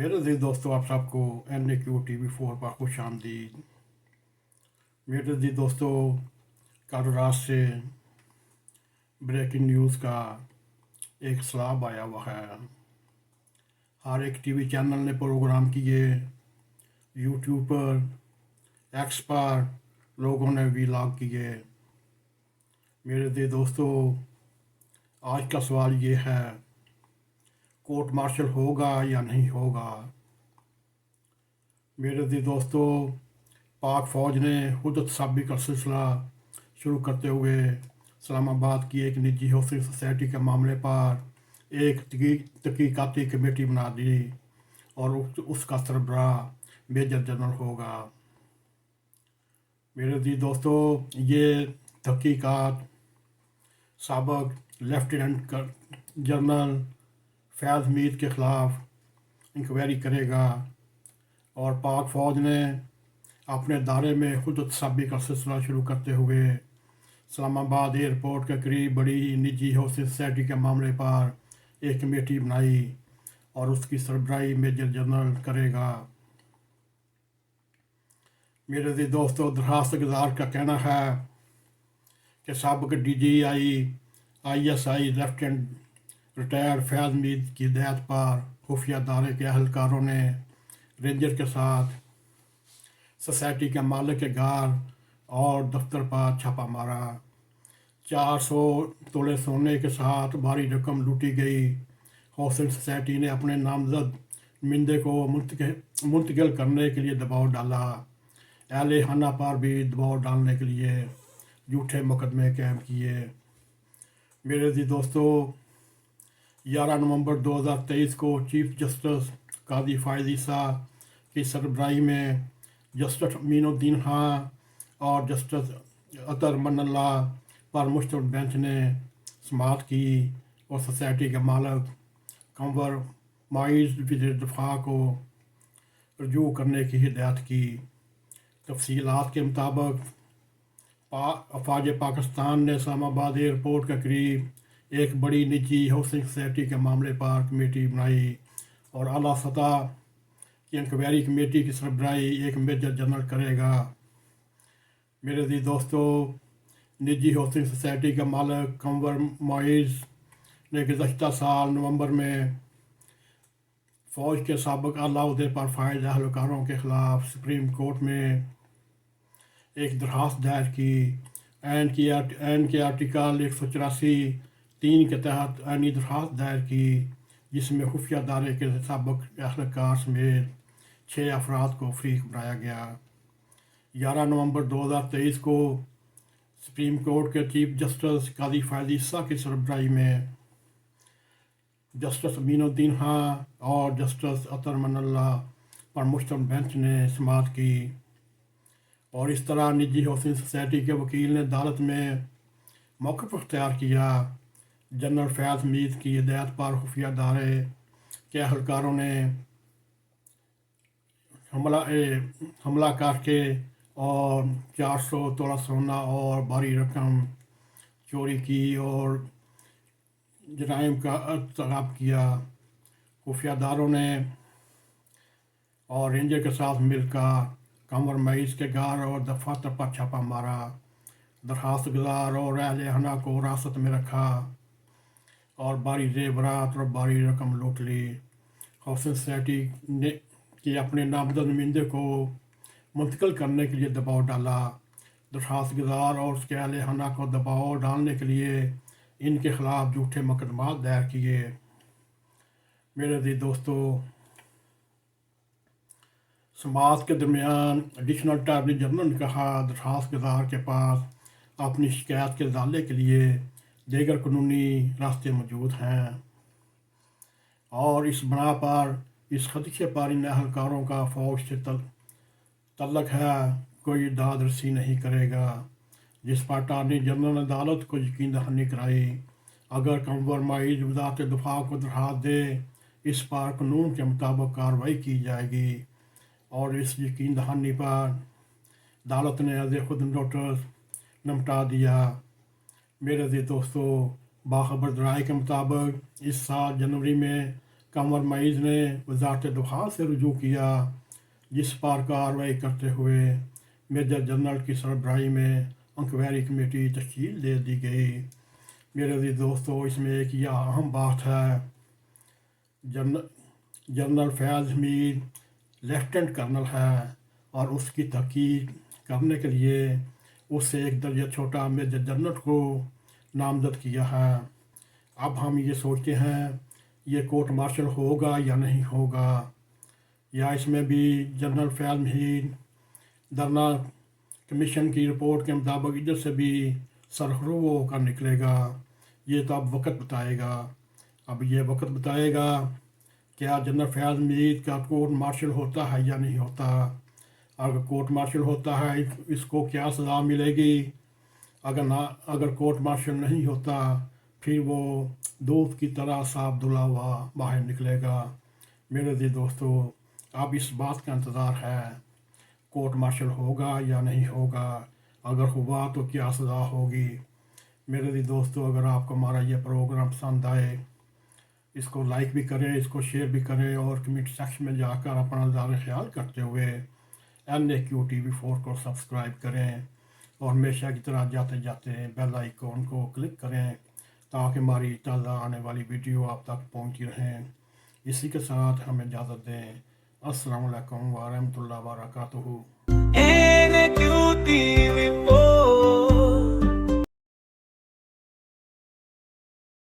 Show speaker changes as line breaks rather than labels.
मेरे अजीज दोस्तों, आप सबको NAQ TV4 पर खुश आमदीद। मेरे अजीज दोस्तों, कल रात से ब्रेकिंग न्यूज़ का एक सलाब आया हुआ है। हर एक टीवी चैनल ने प्रोग्राम किए, यूट्यूब पर, एक्स पर लोगों ने वीलॉग किए। मेरे अजीज दोस्तों, आज का सवाल ये है, कोर्ट मार्शल होगा या नहीं होगा। मेरे अजीज दोस्तों, पाक फ़ौज ने हुदत साबी का सिलसिला शुरू करते हुए इस्लामाबाद की एक निजी हौसिंग सोसाइटी के मामले पर एक तहकीकाती कमेटी बना दी और उसका सरबराह मेजर जनरल होगा। मेरे अजीज दोस्तों, ये तहकीकात साबक लेफ्टिनेंट जनरल फैज़ मीर के ख़िलाफ़ इंक्वायरी करेगा और पाक फ़ौज ने अपने दायरे में हुदत साबी का सिलसिला शुरू करते हुए इस्लामाबाद एयरपोर्ट के करीब बड़ी निजी हौसिंग सोसाइटी के मामले पर एक कमेटी बनाई और उसकी सरबराही मेजर जनरल करेगा। मेरे अजीज दोस्तों, दरखास्त गुजार का कहना है कि साबिक DGI ISI लेफ्टिनेंट रिटायर्ड फैज़ मीर की हिदायत पर खुफिया दायरे के अहलकारों ने रेंजर के साथ सोसाइटी के मालिक के घर और दफ्तर पर छापा मारा। 400 तोले सोने के साथ भारी रकम लूटी गई। हौसिंग सोसाइटी ने अपने नामजद नुमाइंदे को मुंतकिल करने के लिए दबाव डाला। अहले खाना पर भी दबाव डालने के लिए झूठे मुकदमे कायम किए। मेरे अजीज दोस्तों, 11 नवंबर 2023 को चीफ जस्टिस काजी फ़ाइज़ ईसा की सरबराही में जस्टिस अमीनुद्दीन खां और जस्टिस अतर मनल्ला पर मुश्तमिल बेंच ने समाअत की और सोसाइटी के मालिक कंवर माइज वज़ीर दिफा को रजू करने की हिदायत की। तफसीलात के मुताबिक अफवाज पाकिस्तान ने इस्लामाबाद एयरपोर्ट के करीब एक बड़ी निजी हौसिंग सोसाइटी के मामले पर कमेटी बनाई और आला सतह की इंक्वायरी कमेटी की सरबराही एक मेजर जनरल करेगा। मेरे अजीज दोस्तों, निजी हौसिंग सोसाइटी के मालिक कंवर माइज ने गुज़श्ता साल नवंबर में फ़ौज के साबिक आला अहदे पर फाइज अहलकारों के ख़िलाफ़ सुप्रीम कोर्ट में एक दरख्वास्त दायर की। ऐन के आर्टिकल 184(3) के तहत आइनी दरख्वास्त दायर की, जिसमें खुफिया दायरे के साबिक अहलकार समेत 6 अफराद को फरीक बनाया गया। 11 नवंबर 2023 को सुप्रीम कोर्ट के चीफ जस्टिस काजी फ़ाइज़ ईसा की सरबराही में जस्टिस अमीनुद्दीन खां और जस्टिस अतर मनल्ला पर मुश्तमिल बेंच ने समाअत की और इस तरह निजी हौसिंग सोसाइटी के वकील ने अदालत में मौक़िफ़ अख्तियार किया। जनरल फैज़ मीर की हिदायत पर खुफिया दायरे के अहलकारों ने हमला करके और 400 तोला सोना और भारी रकम चोरी की और जराइम का अर्तकाब किया। खुफिया दारों ने और रेंजर के साथ मिलकर कंवर मईस के घर और दफातर पर छापा मारा। दरखास्त गुजार और अहले खाना को हिरासत में रखा और भारी जेवरात और भारी रकम लूट ली। हौसिंग सोसाइटी ने कि अपने नामजद नुमाइंदे को मुंतकिल करने के लिए दबाव डाला। दरखास्त गुजार और उसके अहले खाना को दबाव डालने के लिए इनके ख़िलाफ़ झूठे मुकदमा दायर किए। मेरे अजीज दोस्तों, समाअत के दरमियान एडिशनल अटॉर्नी जनरल ने कहा, दरखास्त गुजार के पास अपनी शिकायत के इज़ाले के लिए दीगर कानूनी रास्ते मौजूद हैं और इस बना पर इस खदशे पर इन अहलकारों का फ़ौज से तल्लक है, कोई दाद रसी नहीं करेगा, जिस पर अटॉर्नी जनरल ने अदालत को यकीन दहानी कराई। अगर कंवर माइज वज़ारत दिफा को दरखास्त दे, इस पर कानून के मुताबिक कार्रवाई की जाएगी और इस यकीन दहानी पर अदालत ने अज़ खुद नोटिस निपटा दिया। मेरे अजीज दोस्तों, बाखबर ज़राए के मुताबिक इस साल जनवरी में कॉम्प्रोमाइज़ ने वजारत दफा से रुजू किया, जिस पर कार्रवाई करते हुए मेजर जनरल की सरबराही में इंक्वायरी कमेटी तश्कील दे दी गई। मेरे अज़ीज़ दोस्तों, इसमें एक यह अहम बात है, जनरल फैज़ हमीद लेफ्टिनेंट कर्नल है और उसकी तहकीक करने के लिए उससे एक दर्जा छोटा मेजर जनरल को नामजद किया है। अब हम ये सोचते हैं ये कोर्ट मार्शल होगा या नहीं होगा, या इसमें भी जनरल फैज़ हमीद धरना कमीशन की रिपोर्ट के मुताबिक इधर से भी सरखरू होकर निकलेगा। ये तो अब वक्त बताएगा। अब ये वक्त बताएगा क्या जनरल फैज़ हमीद का कोर्ट मार्शल होता है या नहीं होता। अगर कोर्ट मार्शल होता है इसको क्या सज़ा मिलेगी, अगर कोर्ट मार्शल नहीं होता फिर वो दूध की तरह साफ धुला हुआ बाहर निकलेगा। मेरे अज़ीज़ दोस्तों, अब इस बात का इंतज़ार है कोर्ट मार्शल होगा या नहीं होगा, अगर हुआ तो क्या सज़ा होगी। मेरे अज़ीज़ दोस्तों, अगर आपको हमारा ये प्रोग्राम पसंद आए इसको लाइक भी करें, इसको शेयर भी करें और कमेंट सेक्शन में जाकर अपना ज़्यादा ख्याल करते हुए NAQ TV4 को सब्सक्राइब करें और हमेशा की तरह जाते जाते बेल आइकॉन को क्लिक करें ताकि हमारी ताज़ा आने वाली वीडियो आप तक पहुंचती रहें। इसी के साथ हमें इजाज़त दें। अस्सलाम वालेकुम व रहमतुल्लाहि व बरकातुहू।
NAQ TV4